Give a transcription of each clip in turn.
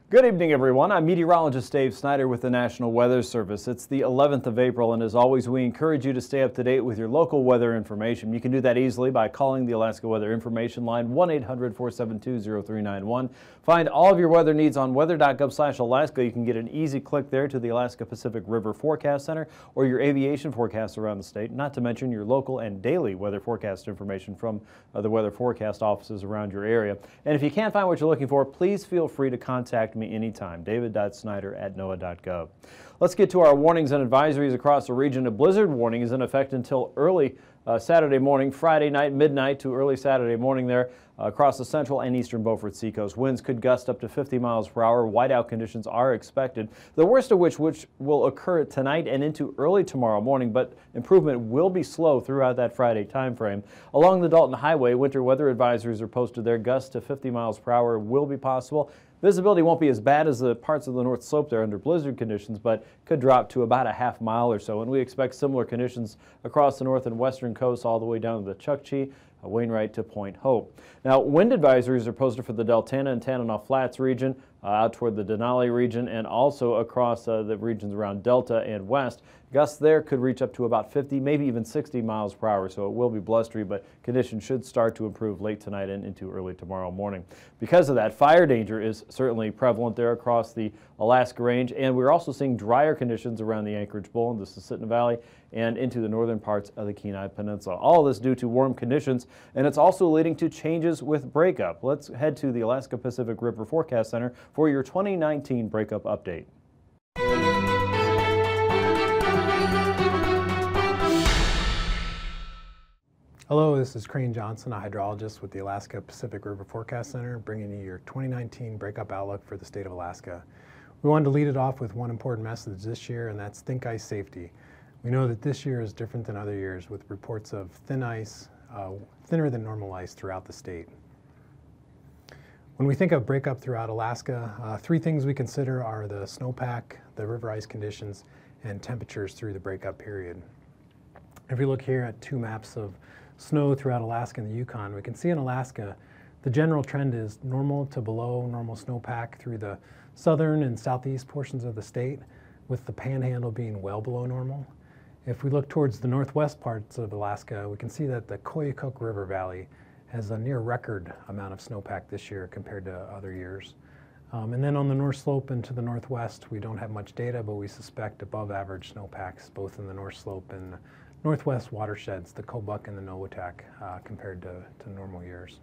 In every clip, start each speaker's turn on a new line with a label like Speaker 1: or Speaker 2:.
Speaker 1: Good evening, everyone. I'm meteorologist Dave Snider with the National Weather Service. It's the 11th of April, and as always, we encourage you to stay up to date with your local weather information. You can do that easily by calling the Alaska Weather Information Line, 1-800-472-0391. Find all of your weather needs on weather.gov/Alaska. You can get an easy click there to the Alaska Pacific River Forecast Center or your aviation forecasts around the state, not to mention your local and daily weather forecast information from the weather forecast offices around your area. And if you can't find what you're looking for, please feel free to contact me anytime, david.snyder@noaa.gov. Let's get to our warnings and advisories across the region. A blizzard warning is in effect until early Saturday morning, Friday night, midnight to early Saturday morning there across the central and eastern Beaufort Seacoast. Winds could gust up to 50 miles per hour. Whiteout conditions are expected, the worst of which will occur tonight and into early tomorrow morning, but improvement will be slow throughout that Friday time frame. Along the Dalton Highway, winter weather advisories are posted there. Gusts to 50 miles per hour will be possible. Visibility won't be as bad as the parts of the North Slope there under blizzard conditions, but could drop to about a half mile or so. And we expect similar conditions across the north and western coast all the way down to the Chukchi, Wainwright to Point Hope. Now, wind advisories are posted for the Deltana and Tanana Flats region, out toward the Denali region, and also across the regions around Delta and west. Gusts there could reach up to about 50, maybe even 60 miles per hour, so it will be blustery, but conditions should start to improve late tonight and into early tomorrow morning. Because of that, fire danger is certainly prevalent there across the Alaska Range, and we're also seeing drier conditions around the Anchorage Bowl and the Susitna Valley and into the northern parts of the Kenai Peninsula. All of this due to warm conditions, and it's also leading to changes with breakup. Let's head to the Alaska Pacific River Forecast Center for your 2019 breakup update.
Speaker 2: Hello, this is Crane Johnson, a hydrologist with the Alaska Pacific River Forecast Center, bringing you your 2019 Breakup Outlook for the state of Alaska. We wanted to lead it off with one important message this year, and that's thin ice safety. We know that this year is different than other years, with reports of thin ice, thinner than normal ice throughout the state. When we think of breakup throughout Alaska, three things we consider are the snowpack, the river ice conditions, and temperatures through the breakup period. If we look here at two maps of snow throughout Alaska and the Yukon, we can see in Alaska the general trend is normal to below normal snowpack through the southern and southeast portions of the state, with the panhandle being well below normal. If we look towards the northwest parts of Alaska, we can see that the Koyukuk River Valley has a near record amount of snowpack this year compared to other years. And then on the North Slope and to the northwest, we don't have much data, but we suspect above average snowpacks both in the North Slope and northwest watersheds, the Kobuk and the Nowatak, compared to normal years.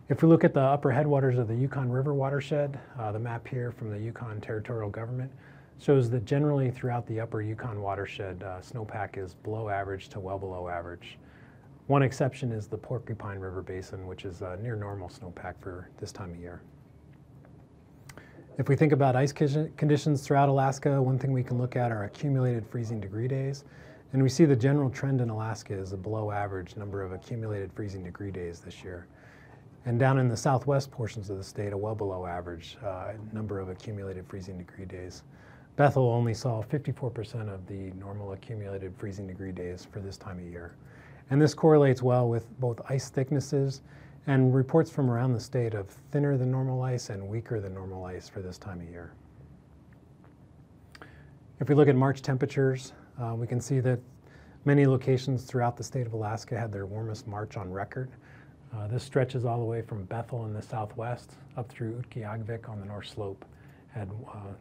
Speaker 2: If we look at the upper headwaters of the Yukon River watershed, the map here from the Yukon Territorial Government shows that generally throughout the upper Yukon watershed, snowpack is below average to well below average. One exception is the Porcupine River Basin, which is near normal snowpack for this time of year. If we think about ice conditions throughout Alaska, one thing we can look at are accumulated freezing degree days. And we see the general trend in Alaska is a below average number of accumulated freezing degree days this year. And down in the southwest portions of the state, a well below average number of accumulated freezing degree days. Bethel only saw 54% of the normal accumulated freezing degree days for this time of year. And this correlates well with both ice thicknesses and reports from around the state of thinner than normal ice and weaker than normal ice for this time of year. If we look at March temperatures, we can see that many locations throughout the state of Alaska had their warmest March on record. This stretches all the way from Bethel in the southwest up through Utqiagvik on the North Slope, had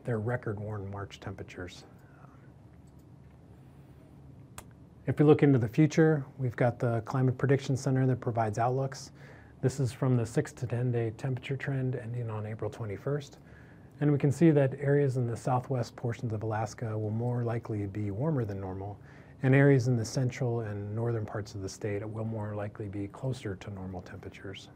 Speaker 2: their record warm March temperatures. If we look into the future, we've got the Climate Prediction Center that provides outlooks. This is from the 6 to 10 day temperature trend ending on April 21st. And we can see that areas in the southwest portions of Alaska will more likely be warmer than normal, and areas in the central and northern parts of the state will more likely be closer to normal temperatures.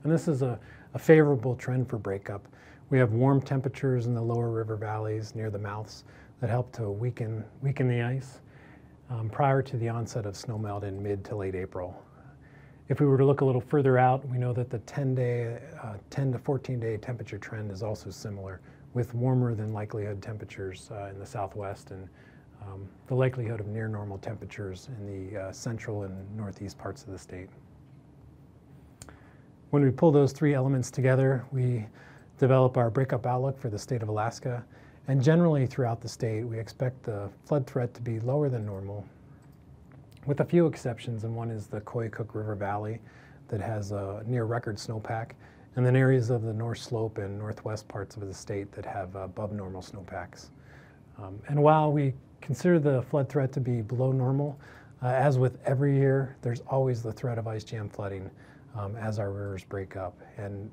Speaker 2: And this is a a favorable trend for breakup. We have warm temperatures in the lower river valleys near the mouths that help to weaken the ice prior to the onset of snowmelt in mid to late April. If we were to look a little further out, we know that the 10 to 14-day temperature trend is also similar, with warmer than likelihood temperatures in the southwest and the likelihood of near normal temperatures in the central and northeast parts of the state. When we pull those three elements together, we develop our breakup outlook for the state of Alaska. And generally throughout the state, we expect the flood threat to be lower than normal, with a few exceptions, and one is the Koyukuk River Valley that has a near record snowpack, and then areas of the North Slope and northwest parts of the state that have above normal snowpacks. And while we consider the flood threat to be below normal, as with every year, there's always the threat of ice jam flooding as our rivers break up. And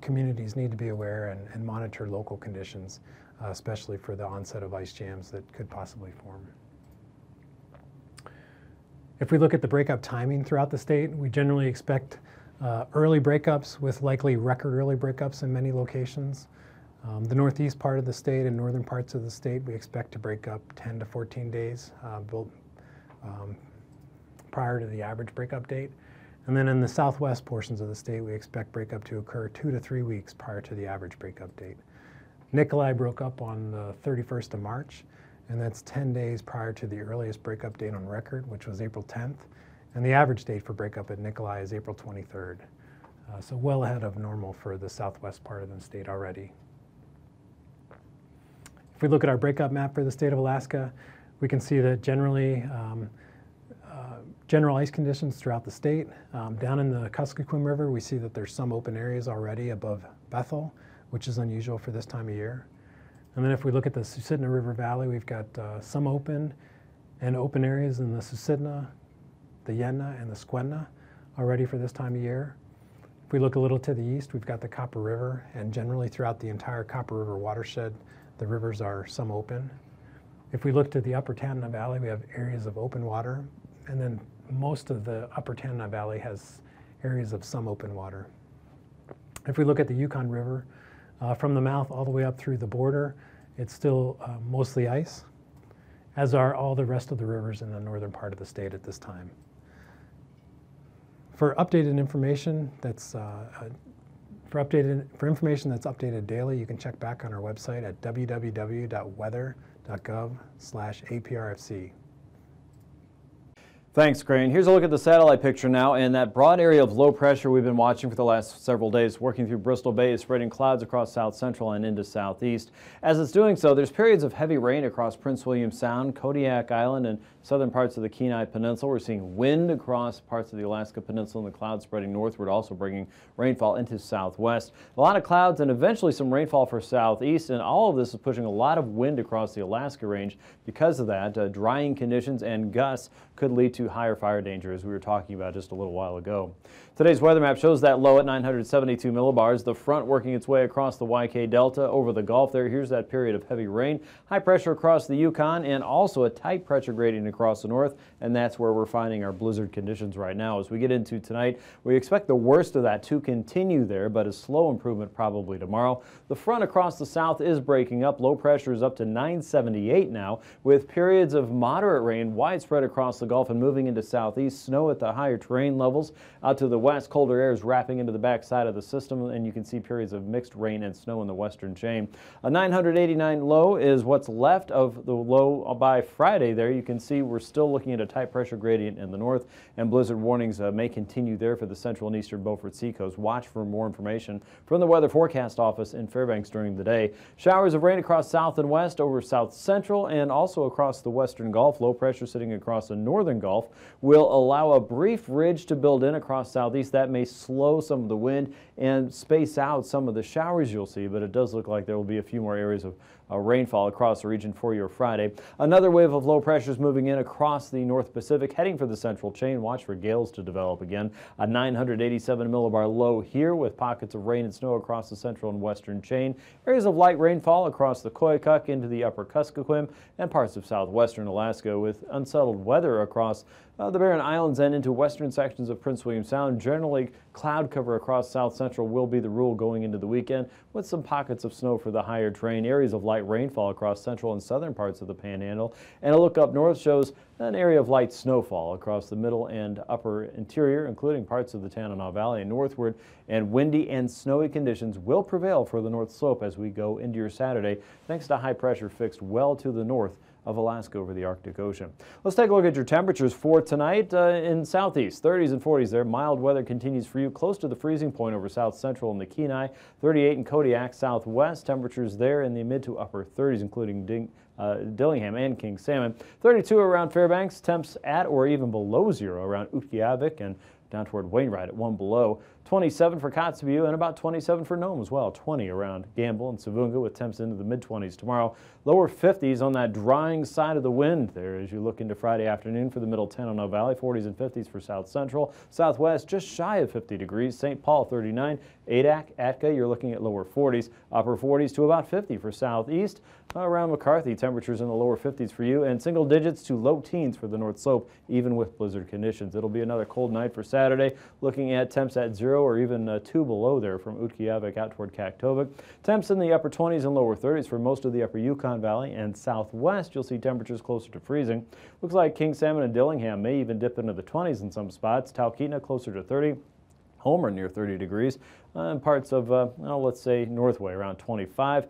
Speaker 2: communities need to be aware and monitor local conditions, especially for the onset of ice jams that could possibly form. If we look at the breakup timing throughout the state, we generally expect early breakups with likely record early breakups in many locations. The northeast part of the state and northern parts of the state, we expect to break up 10 to 14 days prior to the average breakup date. And then in the southwest portions of the state, we expect breakup to occur 2 to 3 weeks prior to the average breakup date. Nikolai broke up on the 31st of March, and that's 10 days prior to the earliest breakup date on record, which was April 10th. And the average date for breakup at Nikolai is April 23rd. So well ahead of normal for the southwest part of the state already. If we look at our breakup map for the state of Alaska, we can see that generally general ice conditions throughout the state. Down in the Kuskokwim River, we see that there's some open areas already above Bethel, which is unusual for this time of year. And then if we look at the Susitna River Valley, we've got some open areas in the Susitna, the Yenna, and the Squenna already for this time of year. If we look a little to the east, we've got the Copper River, and generally throughout the entire Copper River watershed, the rivers are some open. If we look to the Upper Tanana Valley, we have areas of open water, and then most of the Upper Tanana Valley has areas of some open water. If we look at the Yukon River, from the mouth all the way up through the border, it's still mostly ice, as are all the rest of the rivers in the northern part of the state at this time. For updated information that's for information that's updated daily, you can check back on our website at www.weather.gov/APRFC.
Speaker 1: Thanks, Crane. Here's a look at the satellite picture now, and that broad area of low pressure we've been watching for the last several days working through Bristol Bay is spreading clouds across south central and into southeast. As it's doing so, there's periods of heavy rain across Prince William Sound, Kodiak Island, and southern parts of the Kenai Peninsula. We're seeing wind across parts of the Alaska Peninsula and the clouds spreading northward, also bringing rainfall into southwest. A lot of clouds and eventually some rainfall for southeast, and all of this is pushing a lot of wind across the Alaska range. Because of that, drying conditions and gusts could lead to higher fire danger, as we were talking about just a little while ago. Today's weather map shows that low at 972 millibars, the front working its way across the YK Delta over the Gulf there. Here's that period of heavy rain, high pressure across the Yukon, and also a tight pressure gradient across the north, and that's where we're finding our blizzard conditions right now. As we get into tonight, we expect the worst of that to continue there, but a slow improvement probably tomorrow. The front across the south is breaking up. Low pressure is up to 978 now, with periods of moderate rain widespread across the Gulf and moving into southeast. Snow at the higher terrain levels. Out to the west, colder air is wrapping into the backside of the system, and you can see periods of mixed rain and snow in the western chain. A 989 low is what's left of the low by Friday there. You can see we're still looking at a tight pressure gradient in the north, and blizzard warnings may continue there for the central and eastern Beaufort Seacoast. Watch for more information from the Weather Forecast Office in Fairbanks during the day. Showers of rain across south and west over south central and also across the western Gulf. Low pressure sitting across the northern Gulf will allow a brief ridge to build in across southeast. That may slow some of the wind and space out some of the showers you'll see, but it does look like there will be a few more areas of rainfall across the region for your Friday. Another wave of low pressure is moving in across the North Pacific, heading for the central chain. Watch for gales to develop again. A 987 millibar low here with pockets of rain and snow across the central and western chain. Areas of light rainfall across the Koyukuk into the upper Kuskokwim and parts of southwestern Alaska, with unsettled weather across The Barren Islands and into western sections of Prince William Sound. Generally, cloud cover across south central will be the rule going into the weekend, with some pockets of snow for the higher terrain, areas of light rainfall across central and southern parts of the Panhandle. And a look up north shows an area of light snowfall across the middle and upper interior, including parts of the Tanana Valley and northward. And windy and snowy conditions will prevail for the north slope as we go into your Saturday, thanks to high pressure fixed well to the north of Alaska over the Arctic Ocean. Let's take a look at your temperatures for tonight in southeast. 30s and 40s there. Mild weather continues for you close to the freezing point over south central and the Kenai. 38 in Kodiak southwest. Temperatures there in the mid to upper 30s, including Dillingham and King Salmon. 32 around Fairbanks. Temps at or even below zero around Utqiagvik and down toward Wainwright at 1 below. 27 for Kotzebue and about 27 for Nome as well. 20 around Gamble and Savunga with temps into the mid-20s tomorrow. Lower 50s on that drying side of the wind there as you look into Friday afternoon for the middle Tanana Valley. 40s and 50s for South Central. Southwest just shy of 50 degrees. St. Paul 39. Adak, Atka, you're looking at lower 40s. Upper 40s to about 50 for Southeast. Around McCarthy, temperatures in the lower 50s for you, and single digits to low teens for the North Slope, even with blizzard conditions. It'll be another cold night for Saturday, looking at temps at 0 or even 2 below there from Utqiagvik out toward Kaktovik. Temps in the upper 20s and lower 30s for most of the upper Yukon Valley, and southwest you'll see temperatures closer to freezing. Looks like King Salmon and Dillingham may even dip into the 20s in some spots. Talkeetna closer to 30. Homer near 30 degrees. And parts of, let's say, Northway around 25.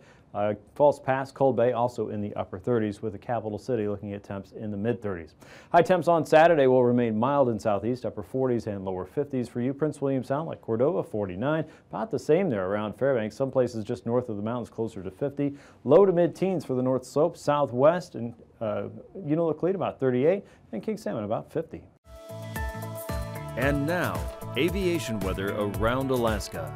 Speaker 1: False Pass, Cold Bay also in the upper 30s, with the capital city looking at temps in the mid-30s. High temps on Saturday will remain mild in southeast, upper 40s and lower 50s for you. Prince William Sound like Cordova, 49. About the same there around Fairbanks. Some places just north of the mountains closer to 50. Low to mid-teens for the North Slope. Southwest and Unalakleet about 38. And King Salmon about 50.
Speaker 3: And now, aviation weather around Alaska.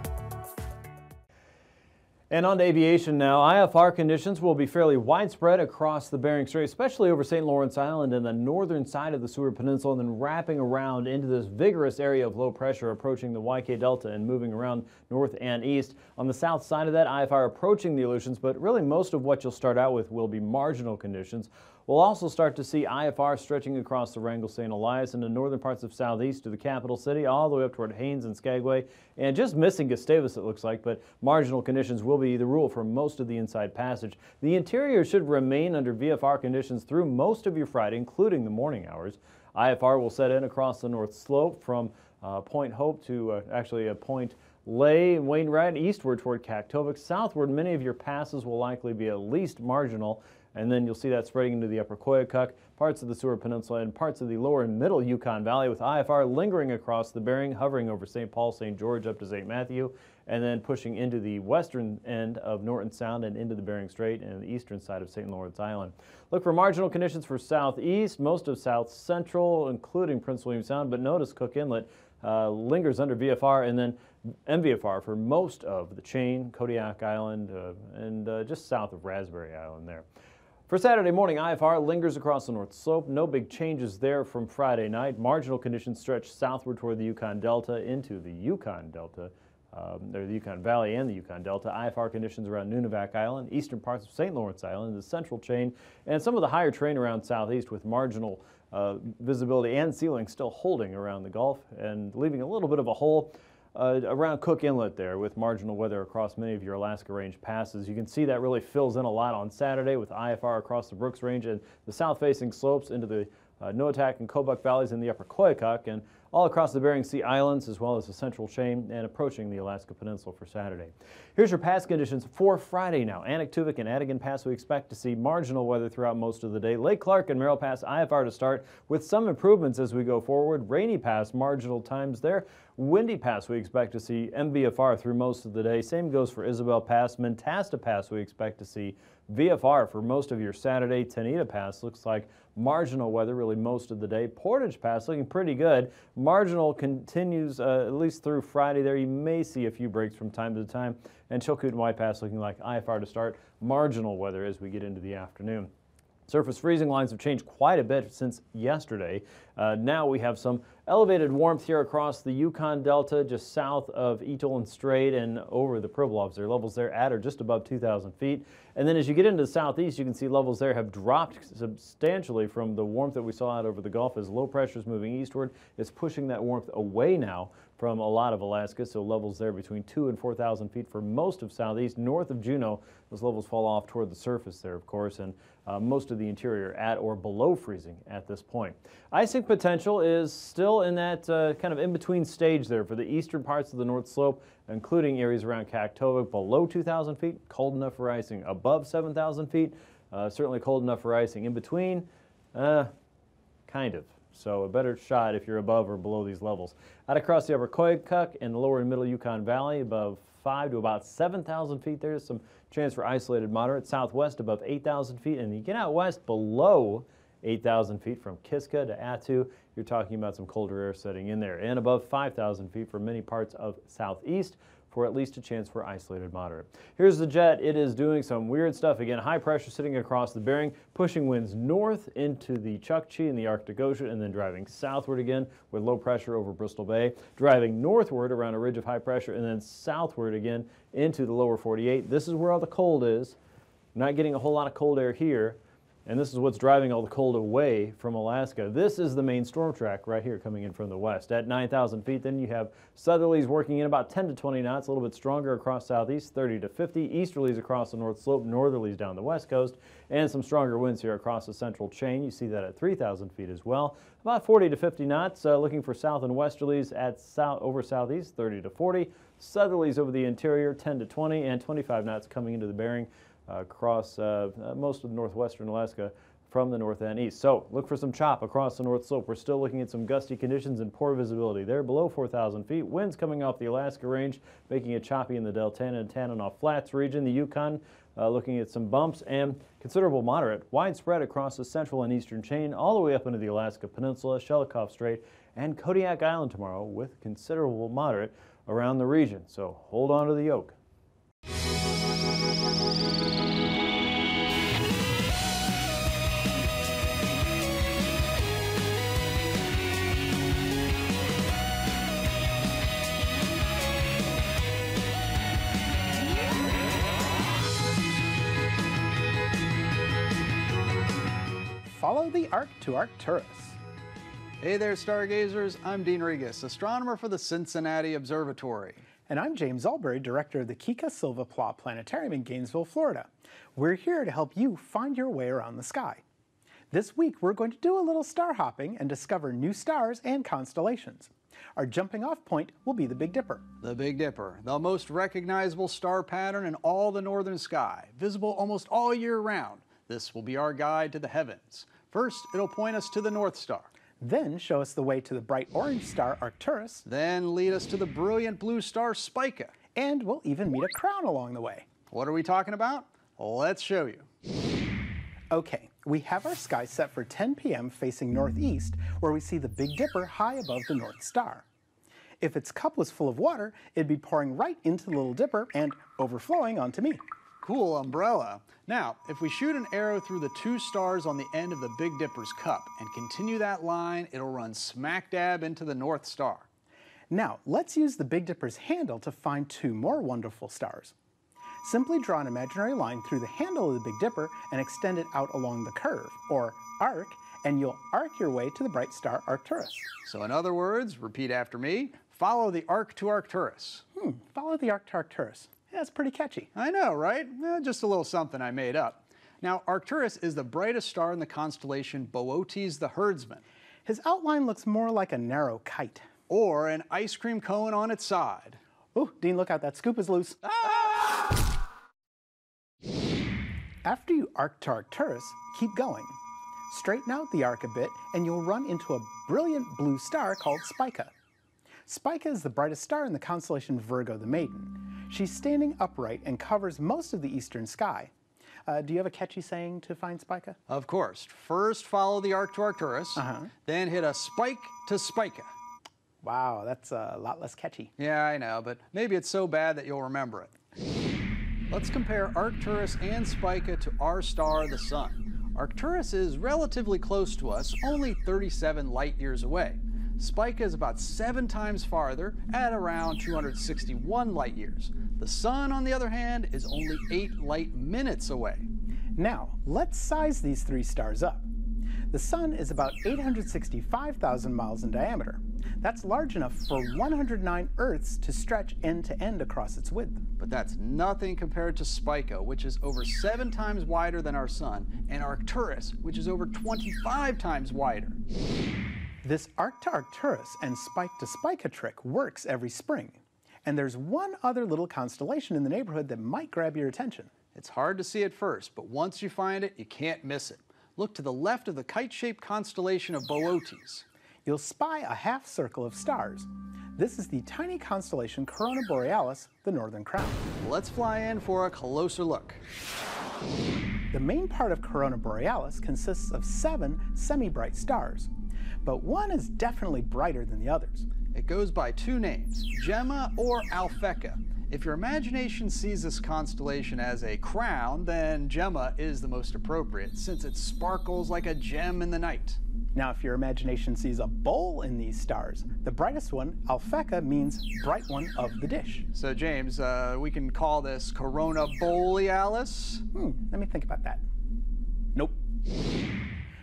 Speaker 1: And on to aviation now. IFR conditions will be fairly widespread across the Bering Strait, especially over St. Lawrence Island and the northern side of the Seward Peninsula, and then wrapping around into this vigorous area of low pressure approaching the YK Delta and moving around north and east. On the south side of that, IFR approaching the Aleutians, but really most of what you'll start out with will be marginal conditions. We'll also start to see IFR stretching across the Wrangell St. Elias and the northern parts of southeast to the capital city, all the way up toward Haines and Skagway, and just missing Gustavus it looks like, but marginal conditions will be the rule for most of the inside passage. The interior should remain under VFR conditions through most of your Friday, including the morning hours. IFR will set in across the north slope from Point Hope to Point Lay and Wainwright, eastward toward Kaktovik. Southward, many of your passes will likely be at least marginal. And then you'll see that spreading into the upper Koyukuk, parts of the Seward Peninsula, and parts of the lower and middle Yukon Valley, with IFR lingering across the Bering, hovering over St. Paul, St. George up to St. Matthew, and then pushing into the western end of Norton Sound and into the Bering Strait and the eastern side of St. Lawrence Island. Look for marginal conditions for southeast, most of south central, including Prince William Sound, but notice Cook Inlet lingers under VFR, and then MVFR for most of the chain, Kodiak Island, and just south of Raspberry Island there. For Saturday morning, IFR lingers across the North Slope. No big changes there from Friday night. Marginal conditions stretch southward toward the Yukon Delta into the Yukon Delta, the Yukon Valley and the Yukon Delta. IFR conditions around Nunivak Island, eastern parts of St. Lawrence Island, the central chain, and some of the higher terrain around southeast, with marginal visibility and ceiling still holding around the Gulf and leaving a little bit of a hole around Cook Inlet there, with marginal weather across many of your Alaska Range passes. You can see that really fills in a lot on Saturday with IFR across the Brooks Range and the south-facing slopes into the Noatak and Kobuk valleys in the upper Koyukuk, and all across the Bering Sea Islands, as well as the central chain, and approaching the Alaska Peninsula for Saturday. Here's your pass conditions for Friday now. Anaktuvik and Adigan Pass, we expect to see marginal weather throughout most of the day. Lake Clark and Merrill Pass, IFR to start, with some improvements as we go forward. Rainy Pass, marginal times there. Windy Pass, we expect to see MVFR through most of the day. Same goes for Isabel Pass. Mentasta Pass, we expect to see VFR for most of your Saturday. Tanita Pass looks like marginal weather really most of the day. Portage Pass looking pretty good. Marginal continues at least through Friday there. You may see a few breaks from time to time. And Chilkoot and White Pass looking like IFR to start. Marginal weather as we get into the afternoon. Surface freezing lines have changed quite a bit since yesterday. Now we have some elevated warmth here across the Yukon Delta, just south of Etel Strait and over the Pribilofs. Their levels there at or just above 2,000 feet. And then as you get into the southeast, you can see levels there have dropped substantially from the warmth that we saw out over the Gulf. As low pressure is moving eastward, it's pushing that warmth away now from a lot of Alaska, so levels there between 2,000 and 4,000 feet for most of southeast. North of Juneau, those levels fall off toward the surface there, of course, and most of the interior at or below freezing at this point. Icing potential is still in that kind of in-between stage there for the eastern parts of the North Slope, including areas around Kaktovik below 2,000 feet, cold enough for icing. Above 7,000 feet, certainly cold enough for icing. In between, kind of. So a better shot if you're above or below these levels. Out across the upper Koyukuk and the lower and middle Yukon Valley, above 5 to about 7,000 feet, there's some chance for isolated moderate. Southwest above 8,000 feet, and you get out west below 8,000 feet from Kiska to Attu, you're talking about some colder air setting in there. And above 5,000 feet for many parts of southeast, for at least a chance for isolated moderate. Here's the jet. It is doing some weird stuff again. High pressure sitting across the Bering, pushing winds north into the Chukchi and the Arctic Ocean, and then driving southward again with low pressure over Bristol Bay, driving northward around a ridge of high pressure, and then southward again into the lower 48. This is where all the cold is. Not getting a whole lot of cold air here. And this is what's driving all the cold away from Alaska. This is the main storm track right here coming in from the west. At 9,000 feet, then you have southerlies working in about 10 to 20 knots, a little bit stronger across southeast, 30 to 50. Easterlies across the north slope, northerlies down the west coast, and some stronger winds here across the central chain. You see that at 3,000 feet as well. About 40 to 50 knots, looking for south and westerlies at over southeast, 30 to 40. Southerlies over the interior, 10 to 20, and 25 knots coming into the Bering across most of northwestern Alaska from the north and east. So look for some chop across the north slope. We're still looking at some gusty conditions and poor visibility there below 4,000 feet. Winds coming off the Alaska Range, making it choppy in the Deltana and Tanana Flats region. The Yukon looking at some bumps and considerable moderate, widespread across the central and eastern chain, all the way up into the Alaska Peninsula, Shelikof Strait, and Kodiak Island tomorrow with considerable moderate around the region. So hold on to the yoke.
Speaker 4: Follow the Arc to Arcturus.
Speaker 5: Hey there, stargazers. I'm Dehne Regis, astronomer for the Cincinnati Observatory.
Speaker 4: And I'm James Albury, director of the Kika Silva Pla Planetarium in Gainesville, Florida. We're here to help you find your way around the sky. This week, we're going to do a little star hopping and discover new stars and constellations. Our jumping off point will be the Big Dipper.
Speaker 5: The Big Dipper, the most recognizable star pattern in all the northern sky, visible almost all year round. This will be our guide to the heavens. First, it'll point us to the North Star.
Speaker 4: Then show us the way to the bright orange star Arcturus.
Speaker 5: Then lead us to the brilliant blue star Spica.
Speaker 4: And we'll even meet a crown along the way.
Speaker 5: What are we talking about? Let's show you.
Speaker 4: Okay, we have our sky set for 10 p.m. facing northeast, where we see the Big Dipper high above the North Star. If its cup was full of water, it'd be pouring right into the Little Dipper and overflowing onto me.
Speaker 5: Cool umbrella. Now, if we shoot an arrow through the two stars on the end of the Big Dipper's cup and continue that line, it'll run smack dab into the North Star.
Speaker 4: Now, let's use the Big Dipper's handle to find two more wonderful stars. Simply draw an imaginary line through the handle of the Big Dipper and extend it out along the curve, or arc, and you'll arc your way to the bright star Arcturus.
Speaker 5: So in other words, repeat after me, follow the arc to Arcturus.
Speaker 4: Follow the arc to Arcturus. That's pretty catchy.
Speaker 5: I know, right? Just a little something I made up. Now, Arcturus is the brightest star in the constellation Boötes the Herdsman.
Speaker 4: His outline looks more like a narrow kite.
Speaker 5: Or an ice cream cone on its side.
Speaker 4: Ooh, Dehne, look out, that scoop is loose.
Speaker 5: Ah!
Speaker 4: After you arc to Arcturus, keep going. Straighten out the arc a bit and you'll run into a brilliant blue star called Spica. Spica is the brightest star in the constellation Virgo the Maiden. She's standing upright and covers most of the eastern sky. Do you have a catchy saying to find Spica?
Speaker 5: Of course. First, follow the arc to Arcturus, then hit a spike to Spica.
Speaker 4: Wow, that's a lot less catchy.
Speaker 5: Yeah, I know, but maybe it's so bad that you'll remember it. Let's compare Arcturus and Spica to our star, the Sun. Arcturus is relatively close to us, only 37 light years away. Spica is about 7 times farther, at around 261 light years. The Sun, on the other hand, is only 8 light minutes away.
Speaker 4: Now, let's size these 3 stars up. The Sun is about 865,000 miles in diameter. That's large enough for 109 Earths to stretch end to end across its width.
Speaker 5: But that's nothing compared to Spica, which is over 7 times wider than our Sun, and Arcturus, which is over 25 times wider.
Speaker 4: This arc to Arcturus and spike to Spica trick works every spring. And there's one other little constellation in the neighborhood that might grab your attention.
Speaker 5: It's hard to see at first, but once you find it, you can't miss it. Look to the left of the kite-shaped constellation of Boötes.
Speaker 4: You'll spy a half circle of stars. This is the tiny constellation Corona Borealis, the Northern Crown.
Speaker 5: Let's fly in for a closer look.
Speaker 4: The main part of Corona Borealis consists of 7 semi-bright stars, but one is definitely brighter than the others.
Speaker 5: It goes by 2 names, Gemma or Alphecca. If your imagination sees this constellation as a crown, then Gemma is the most appropriate, since it sparkles like a gem in the night.
Speaker 4: Now, if your imagination sees a bowl in these stars, the brightest one, Alphecca, means bright one of the dish.
Speaker 5: So James, we can call this Corona Borealis?
Speaker 4: Let me think about that. Nope.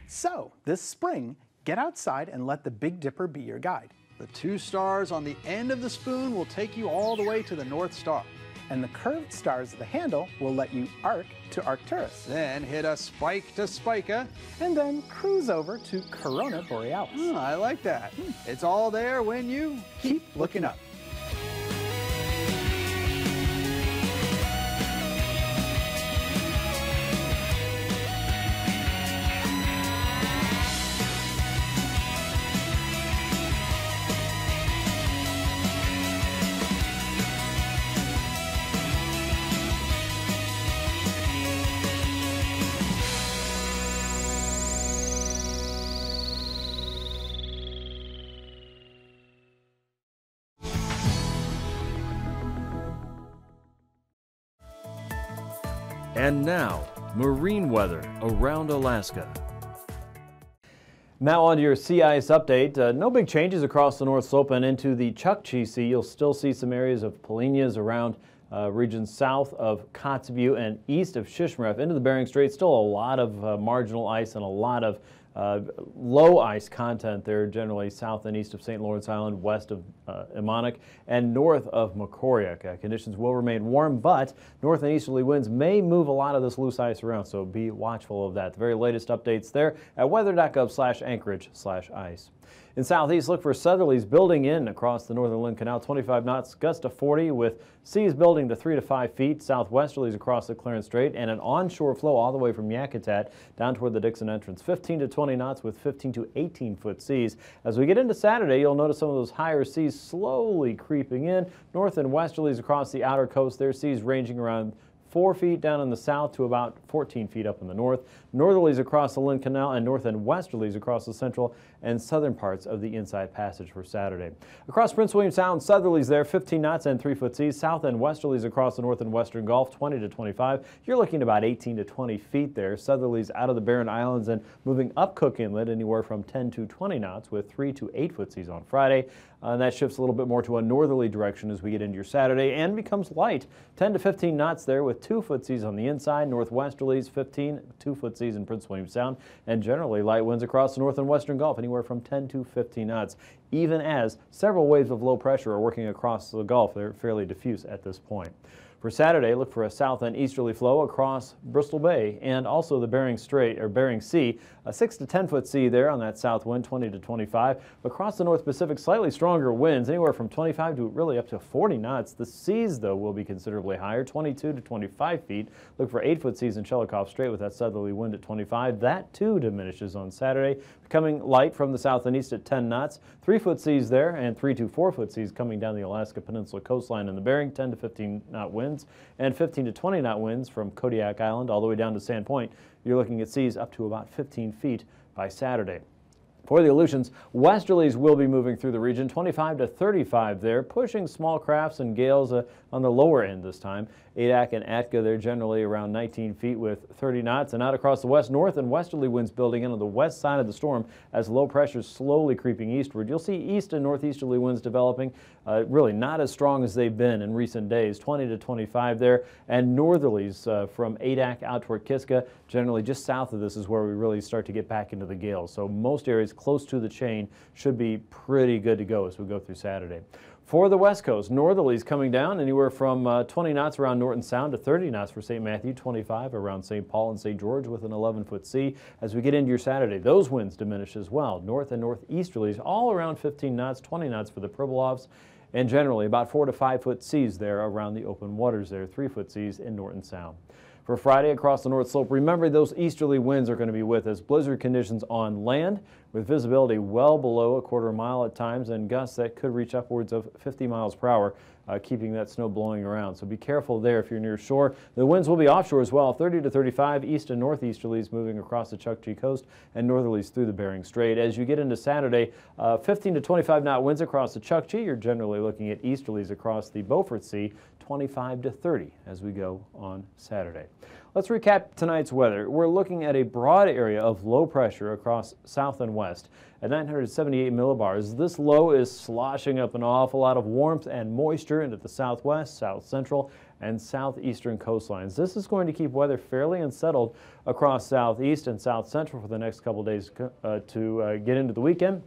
Speaker 4: So, this spring, get outside and let the Big Dipper be your guide.
Speaker 5: The 2 stars on the end of the spoon will take you all the way to the North Star.
Speaker 4: And the curved stars at the handle will let you arc to Arcturus.
Speaker 5: Then hit a spike to Spica.
Speaker 4: And then cruise over to Corona Borealis.
Speaker 5: I like that. It's all there when you keep looking up.
Speaker 3: And now, marine weather around Alaska.
Speaker 1: Now on to your sea ice update. No big changes across the North Slope and into the Chukchi Sea. You'll still see some areas of polynyas around regions south of Kotzebue and east of Shishmaref into the Bering Strait. Still a lot of marginal ice and a lot of low ice content there, generally south and east of St. Lawrence Island, west of Imanik, and north of Makoriak. Conditions will remain warm, but north and easterly winds may move a lot of this loose ice around, so be watchful of that. The very latest updates there at weather.gov/Anchorage/ice. In southeast, look for southerlies building in across the northern Lynn Canal, 25 knots, gust to 40, with seas building to 3 to 5 feet. Southwesterlies across the Clarence Strait, and an onshore flow all the way from Yakutat down toward the Dixon entrance, 15 to 20 knots with 15 to 18-foot seas. As we get into Saturday, you'll notice some of those higher seas slowly creeping in. North and westerlies across the outer coast, their seas ranging around 4 feet down in the south to about 14 feet up in the north. Northerlies across the Lynn Canal and north and westerlies across the central and southern parts of the Inside Passage for Saturday. Across Prince William Sound, southerlies there, 15 knots and 3-foot seas. South and westerlies across the north and western Gulf, 20 to 25. You're looking at about 18 to 20 feet there. Southerlies out of the Barren Islands and moving up Cook Inlet anywhere from 10 to 20 knots with 3 to 8-foot seas on Friday. And that shifts a little bit more to a northerly direction as we get into your Saturday and becomes light. 10 to 15 knots there with 2-foot seas on the inside. Northwesterlies 15, 2-foot seas in Prince William Sound, and generally light winds across the north and western Gulf anywhere from 10 to 15 knots. Even as several waves of low pressure are working across the Gulf, they're fairly diffuse at this point. For Saturday, look for a south and easterly flow across Bristol Bay and also the Bering Strait or Bering Sea. A 6 to 10-foot sea there on that south wind, 20 to 25. Across the North Pacific, slightly stronger winds, anywhere from 25 to really up to 40 knots. The seas, though, will be considerably higher, 22 to 25 feet. Look for 8-foot seas in Shelikof Strait with that southerly wind at 25. That, too, diminishes on Saturday, becoming light from the south and east at 10 knots. 3-foot seas there and 3 to 4-foot seas coming down the Alaska Peninsula coastline in the Bering, 10 to 15-knot winds and 15 to 20-knot winds from Kodiak Island all the way down to Sand Point. You're looking at seas up to about 15 feet by Saturday. For the Aleutians, westerlies will be moving through the region, 25 to 35 there, pushing small crafts and gales on the lower end this time. Adak and Atka, they're generally around 19 feet with 30 knots. And out across the west, north and westerly winds building in on the west side of the storm as low pressure is slowly creeping eastward. You'll see east and northeasterly winds developing, really not as strong as they've been in recent days, 20 to 25 there. And northerlies from Adak out toward Kiska, generally just south of this is where we really start to get back into the gales. So most areas close to the chain should be pretty good to go as we go through Saturday. For the west coast, northerlies coming down anywhere from 20 knots around Norton Sound to 30 knots for St. Matthew, 25 around St. Paul and St. George with an 11-foot sea. As we get into your Saturday, those winds diminish as well. North and northeasterlies all around 15 knots, 20 knots for the Pribilofs, and generally about 4 to 5-foot seas there around the open waters there, 3-foot seas in Norton Sound. For Friday across the North Slope, remember those easterly winds are going to be with us. Blizzard conditions on land with visibility well below a quarter mile at times and gusts that could reach upwards of 50 miles per hour, keeping that snow blowing around. So be careful there if you're near shore. The winds will be offshore as well, 30 to 35 east and northeasterlies moving across the Chukchi coast and northerlies through the Bering Strait. As you get into Saturday, 15 to 25 knot winds across the Chukchi. You're generally looking at easterlies across the Beaufort Sea, 25 to 30 as we go on Saturday. Let's recap tonight's weather. We're looking at a broad area of low pressure across south and west at 978 millibars. This low is sloshing up an awful lot of warmth and moisture into the southwest, south central, and southeastern coastlines. This is going to keep weather fairly unsettled across southeast and south central for the next couple days to get into the weekend.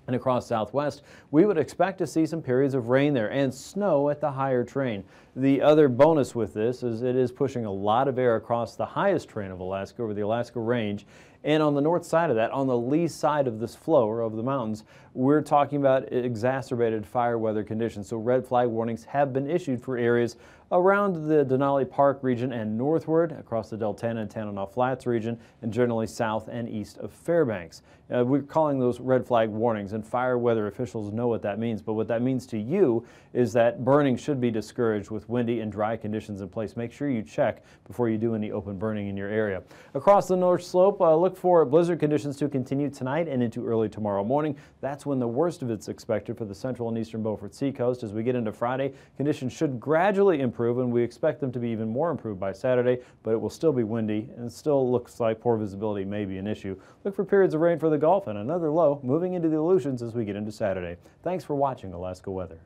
Speaker 1: And across southwest, we would expect to see some periods of rain there and snow at the higher train. The other bonus with this is it is pushing a lot of air across the highest train of Alaska over the Alaska Range. And on the north side of that, on the lee side of this flow or of the mountains, we're talking about exacerbated fire weather conditions. So red flag warnings have been issued for areas around the Denali Park region and northward across the Deltana and Tanana Flats region and generally south and east of Fairbanks. We're calling those red flag warnings, and fire weather officials know what that means. But what that means to you is that burning should be discouraged with windy and dry conditions in place. Make sure you check before you do any open burning in your area. Across the North Slope, look for blizzard conditions to continue tonight and into early tomorrow morning. That's when the worst of it's expected for the central and eastern Beaufort Sea coast. As we get into Friday, conditions should gradually improve, and we expect them to be even more improved by Saturday, but it will still be windy and it still looks like poor visibility may be an issue. Look for periods of rain for the Gulf and another low moving into the Aleutians as we get into Saturday. Thanks for watching Alaska Weather.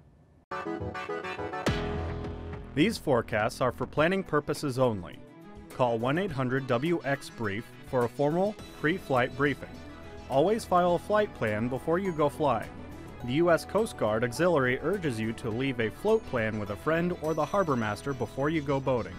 Speaker 6: These forecasts are for planning purposes only. Call 1-800-WX-BRIEF for a formal pre-flight briefing. Always file a flight plan before you go flying. The U.S. Coast Guard Auxiliary urges you to leave a float plan with a friend or the harbor master before you go boating.